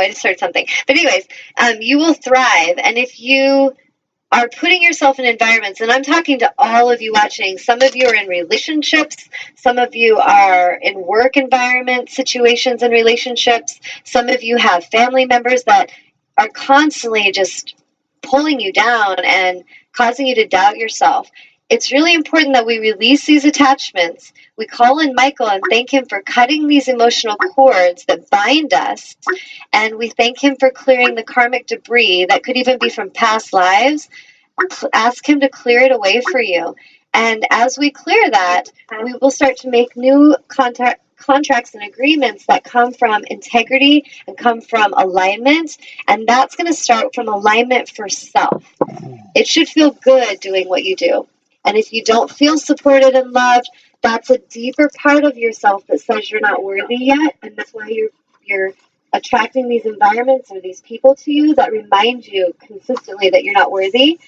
I just heard something. But anyways, you will thrive. And if you are putting yourself in environments, and I'm talking to all of you watching, some of you are in relationships, some of you are in work environment situations and relationships, some of you have family members that are constantly just pulling you down and causing you to doubt yourself. It's really important that we release these attachments. We call in Michael and thank him for cutting these emotional cords that bind us. And we thank him for clearing the karmic debris that could even be from past lives. Ask him to clear it away for you. And as we clear that, we will start to make new contracts and agreements that come from integrity and come from alignment. And that's going to start from alignment for self. It should feel good doing what you do. And if you don't feel supported and loved, that's a deeper part of yourself that says you're not worthy yet. And that's why you're attracting these environments or these people to you that remind you consistently that you're not worthy.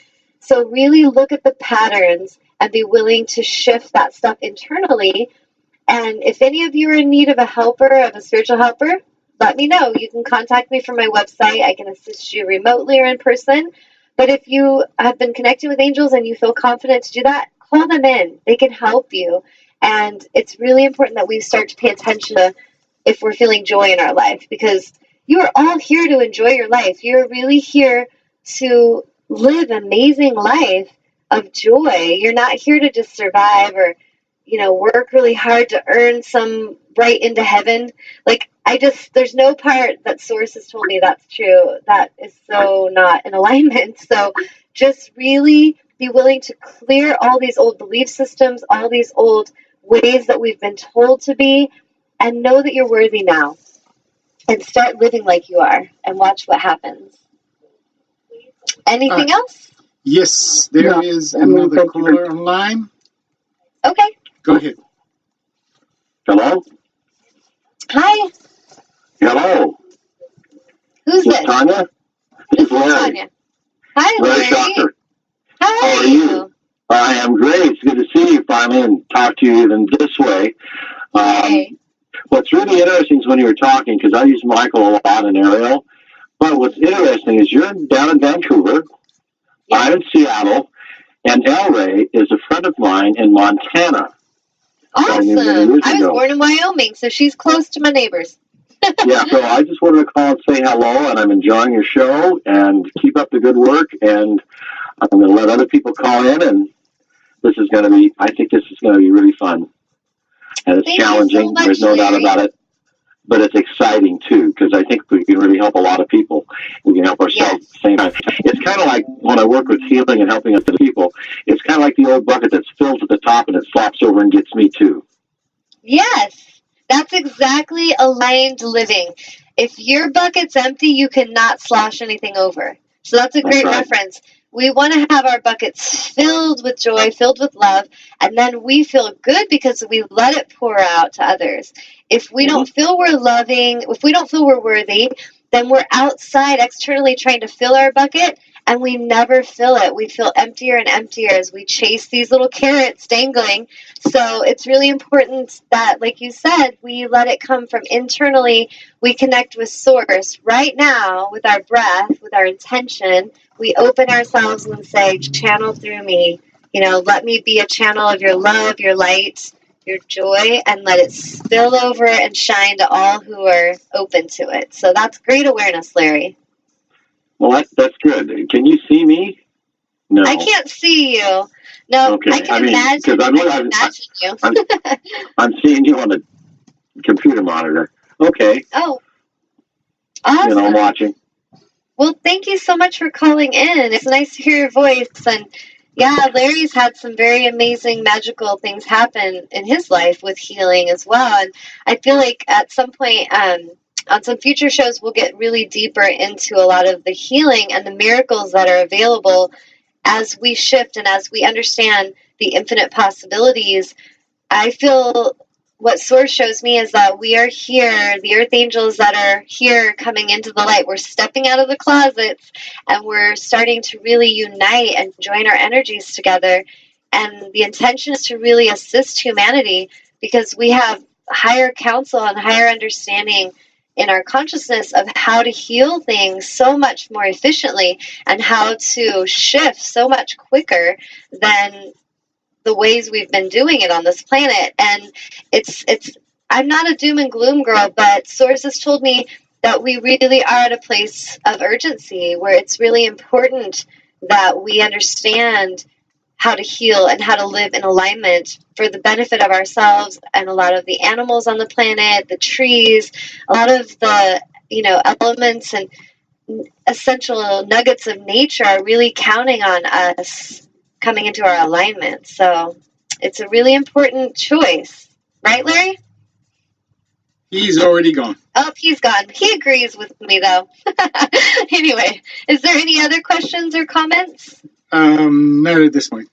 So really look at the patterns and be willing to shift that stuff internally. And if any of you are in need of a helper, of a spiritual helper, let me know. You can contact me from my website. I can assist you remotely or in person. But if you have been connected with angels and you feel confident to do that, call them in. They can help you. And it's really important that we start to pay attention to if we're feeling joy in our life, because you are all here to enjoy your life. You're really here to live an amazing life of joy. You're not here to just survive or, work really hard to earn some right into heaven. There's no part that Source has told me that's true. That is so not in alignment. So just really be willing to clear all these old belief systems, all these old ways that we've been told to be, and know that you're worthy now. And start living like you are and watch what happens. Anything else? Yes, there is another caller online. Okay. Go ahead. Hello? Hi. Hello. Who's this? Tanya? This is Tanya. Hi, Larry Larry. Shocker. How are you? I am great. It's good to see you finally and talk to you even this way. What's really interesting is when you were talking, because I use Michael a lot in Ariel, but what's interesting is you're down in Vancouver, I'm in Seattle, and El Ray is a friend of mine in Montana. Awesome. I was born in Wyoming, so she's close to my neighbors. Yeah, so I just wanted to call and say hello, and I'm enjoying your show, and keep up the good work, and I'm going to let other people call in, and I think this is going to be really fun. And it's challenging, so much, there's no doubt about it, but it's exciting too, because I think we can really help a lot of people. We can help ourselves at the same time. It's kind of like when I work with healing and helping other people, it's kind of like the old bucket that's filled to the top and it flops over and gets me too. Yes, that's exactly aligned living. If your bucket's empty, you cannot slosh anything over. So that's a great reference. We want to have our buckets filled with joy, filled with love, and then we feel good because we let it pour out to others. If we don't feel we're loving, if we don't feel we're worthy, then we're outside externally trying to fill our bucket, and we never fill it. We feel emptier and emptier as we chase these little carrots dangling. So it's really important that, like you said, we let it come from internally. We connect with Source right now with our breath, with our intention. We open ourselves and say, channel through me. Let me be a channel of your love, your light, your joy, and let it spill over and shine to all who are open to it. So that's great awareness, Larry. Well, that's good. Can you see me? No. I can't see you. No, okay. I can imagine you. I'm seeing you on a computer monitor. Okay. Oh, awesome. I'm watching. Well, thank you so much for calling in. It's nice to hear your voice. And yeah, Larry's had some very amazing, magical things happen in his life with healing as well. And I feel like at some point, on some future shows, we'll get really deeper into a lot of the healing and the miracles that are available as we shift and as we understand the infinite possibilities. I feel what Source shows me is that we are here, the earth angels that are here coming into the light. We're stepping out of the closets and we're starting to really unite and join our energies together. And the intention is to really assist humanity because we have higher counsel and higher understanding in our consciousness of how to heal things so much more efficiently and how to shift so much quicker than the ways we've been doing it on this planet. And it's I'm not a doom and gloom girl, but sources told me that we really are at a place of urgency where it's really important that we understand how to heal and how to live in alignment for the benefit of ourselves and a lot of the animals on the planet, the trees, a lot of the, elements and essential nuggets of nature are really counting on us coming into our alignment. So it's a really important choice. Right, Larry? He's already gone. Oh, he's gone. He agrees with me, though. Anyway, is there any other questions or comments? Not at this point.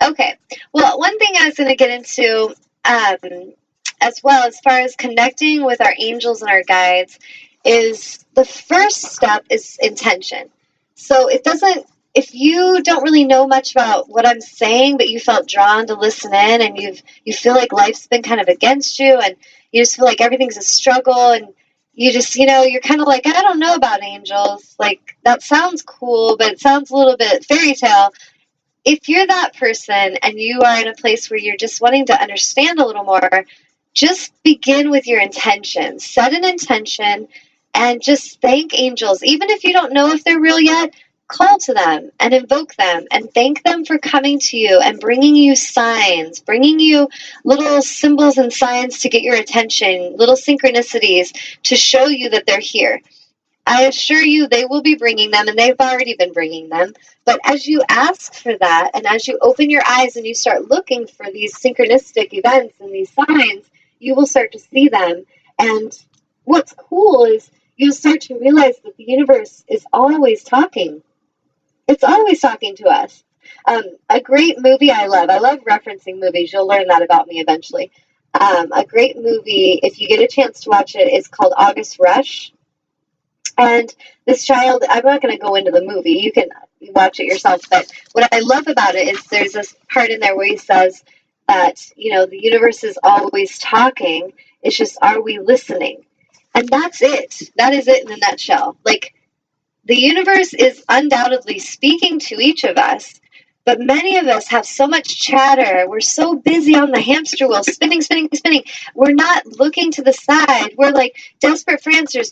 Okay. Well, one thing I was going to get into as well, as far as connecting with our angels and our guides, is the first step is intention. So if you don't really know much about what I'm saying, but you felt drawn to listen in and you feel like life's been kind of against you and you just feel like everything's a struggle and you just, you're kind of like, I don't know about angels. Like, that sounds cool, but it sounds a little bit fairy tale. If you're that person and you are in a place where you're just wanting to understand a little more, just begin with your intention. Set an intention and just thank angels. Even if you don't know if they're real yet, call to them and invoke them and thank them for coming to you and bringing you signs, bringing you little symbols and signs to get your attention, little synchronicities to show you that they're here. I assure you they will be bringing them, and they've already been bringing them. But as you ask for that, and as you open your eyes and you start looking for these synchronistic events and these signs, you will start to see them. And what's cool is you'll start to realize that the universe is always talking. It's always talking to us. A great movie I love referencing movies. You'll learn that about me eventually. A great movie, if you get a chance to watch it, is called August Rush. And this child, I'm not going to go into the movie. You can watch it yourself. But what I love about it is there's this part in there where he says that, the universe is always talking. It's just, are we listening? And that's it. That is it in a nutshell. Like, the universe is undoubtedly speaking to each of us. But many of us have so much chatter. We're so busy on the hamster wheel, spinning, spinning, spinning. We're not looking to the side. We're like desperate for answers.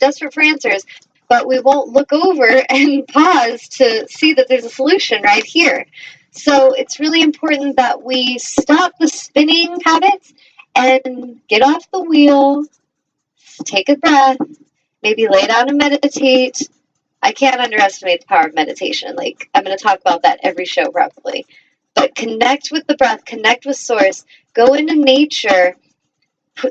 But we won't look over and pause to see that there's a solution right here. So it's really important that we stop the spinning habits and get off the wheel, take a breath, maybe lay down and meditate. I can't underestimate the power of meditation. Like, I'm going to talk about that every show probably. But connect with the breath, connect with source, go into nature,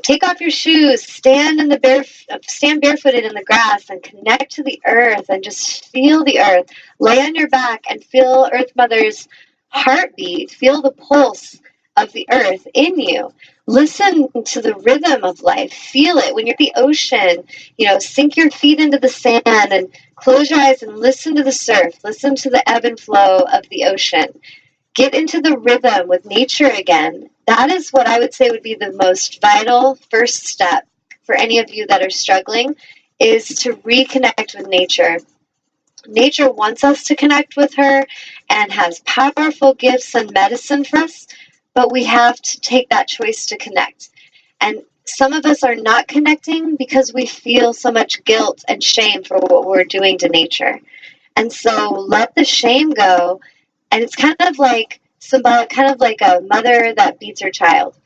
take off your shoes, stand barefooted in the grass and connect to the earth and just feel the earth. Lay on your back and feel Earth Mother's heartbeat. Feel the pulse of the earth in you. Listen to the rhythm of life. Feel it. When you're at the ocean, sink your feet into the sand and close your eyes and listen to the surf. Listen to the ebb and flow of the ocean. Get into the rhythm with nature again. That is what I would say would be the most vital first step for any of you that are struggling, is to reconnect with nature. Nature wants us to connect with her and has powerful gifts and medicine for us, but we have to take that choice to connect. And some of us are not connecting because we feel so much guilt and shame for what we're doing to nature. And so let the shame go. And it's kind of like symbolic, kind of like a mother that beats her child.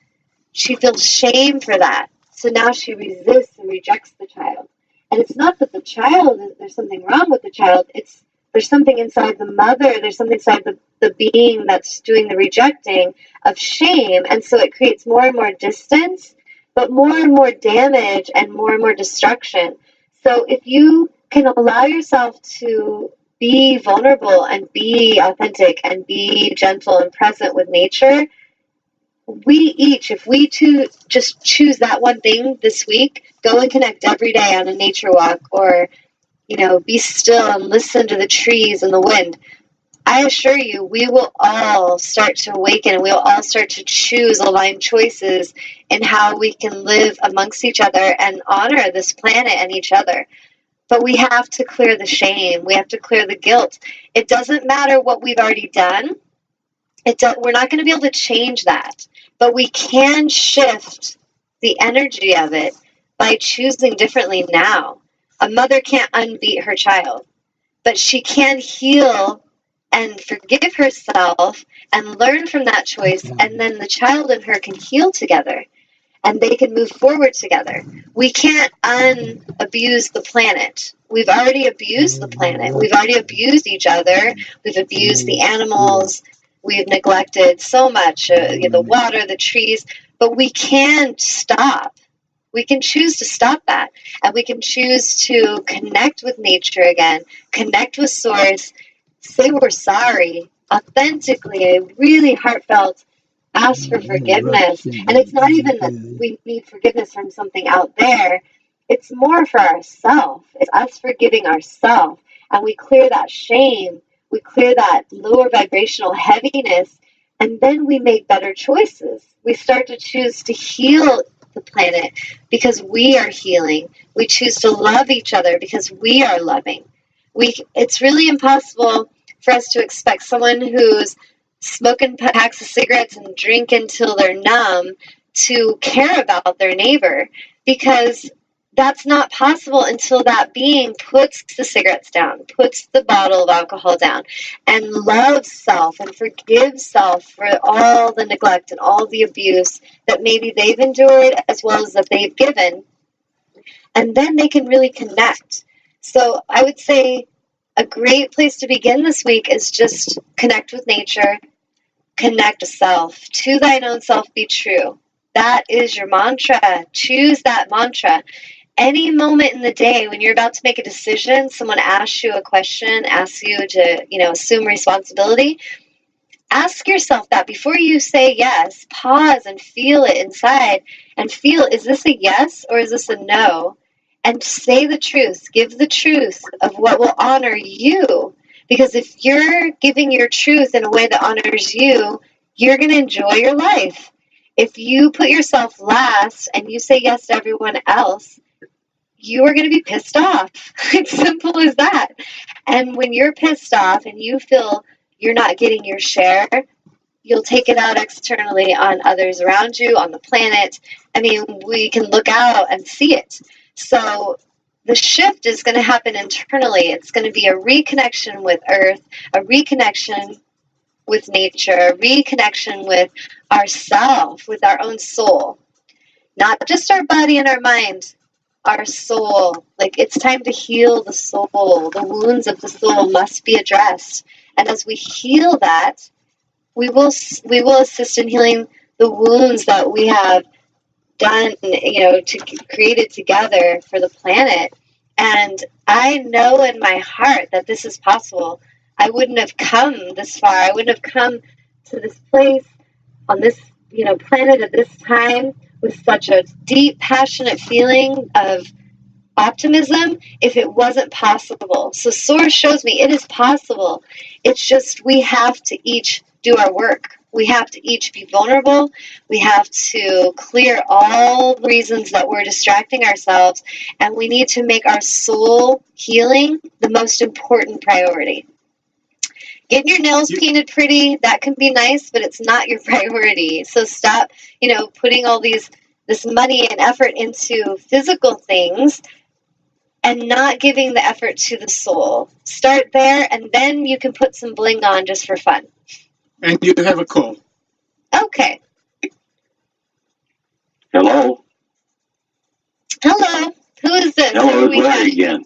She feels shame for that. So now she resists and rejects the child. And it's not that the child, there's something wrong with the child. There's something inside the mother. There's something inside the being that's doing the rejecting of shame. And so it creates more and more distance, but more and more damage and more destruction. So if you can allow yourself to be vulnerable and be authentic and be gentle and present with nature, if we just choose that one thing this week, go and connect every day on a nature walk, or, be still and listen to the trees and the wind. I assure you, we will all start to awaken, and we'll all start to choose aligned choices in how we can live amongst each other and honor this planet and each other. But we have to clear the shame. We have to clear the guilt. It doesn't matter what we've already done. We're not going to be able to change that. But we can shift the energy of it by choosing differently now. A mother can't unbeat her child, but she can heal and forgive herself and learn from that choice, and then the child and her can heal together and they can move forward together. We can't unabuse the planet. We've already abused the planet. We've already abused each other. We've abused the animals. We've neglected so much, the water, the trees, but we can stop. We can choose to stop that, and we can choose to connect with nature again, connect with source, say we're sorry, authentically, a really heartfelt ask for forgiveness. And it's not even that we need forgiveness from something out there. It's more for ourselves. It's us forgiving ourselves. And we clear that shame. We clear that lower vibrational heaviness. And then we make better choices. We start to choose to heal the planet because we are healing. We choose to love each other because we are loving. It's really impossible for us to expect someone who's smoking packs of cigarettes and drink until they're numb to care about their neighbor, because that's not possible until that being puts the cigarettes down, puts the bottle of alcohol down, and loves self and forgives self for all the neglect and all the abuse that maybe they've endured as well as that they've given. And then they can really connect. So I would say a great place to begin this week is just connect with nature, connect with self. To thine own self be true. That is your mantra. Choose that mantra. Any moment in the day when you're about to make a decision, someone asks you a question, asks you to, assume responsibility, ask yourself that before you say yes. Pause and feel it inside and feel, is this a yes or is this a no? And say the truth. Give the truth of what will honor you. Because if you're giving your truth in a way that honors you, you're going to enjoy your life. If you put yourself last and you say yes to everyone else, you are going to be pissed off. It's simple as that. And when you're pissed off and you feel you're not getting your share, you'll take it out externally on others around you, on the planet. I mean, we can look out and see it. So the shift is going to happen internally. It's going to be a reconnection with Earth, a reconnection with nature, a reconnection with ourself, with our own soul. Not just our body and our mind, our soul. Like, it's time to heal the soul. The wounds of the soul must be addressed. And as we heal that, we will assist in healing the wounds that we have done, created together for the planet. And I know in my heart that this is possible. I wouldn't have come this far. I wouldn't have come to this place on this, planet at this time with such a deep, passionate feeling of optimism if it wasn't possible. So Source shows me it is possible. It's just we have to each do our work. We have to each be vulnerable. We have to clear all reasons that we're distracting ourselves, and we need to make our soul healing the most important priority. Getting your nails painted pretty, that can be nice, but it's not your priority. So stop, putting all this money and effort into physical things and not giving the effort to the soul. Start there, and then you can put some bling on just for fun. And you have a call. Okay. Hello. Hello. Who is this? Hello, it's Larry again.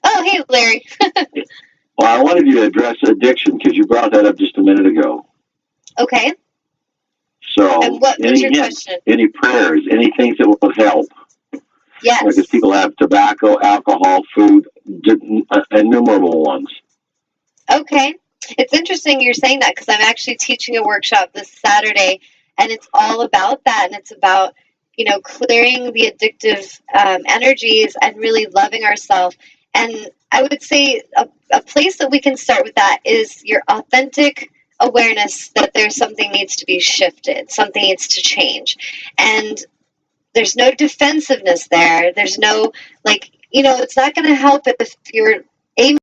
Oh, hey, Larry. Well, I wanted you to address addiction because you brought that up just a minute ago. Okay. So, and what's your question? Any prayers, any things that will help? Yes. Because people have tobacco, alcohol, food, innumerable ones. Okay. It's interesting you're saying that because I'm actually teaching a workshop this Saturday, and it's all about that, and it's about, clearing the addictive energies and really loving ourselves And I would say a place that we can start with that is your authentic awareness that there's something needs to be shifted, something needs to change. And there's no defensiveness there. There's no, like, it's not going to help if you're aiming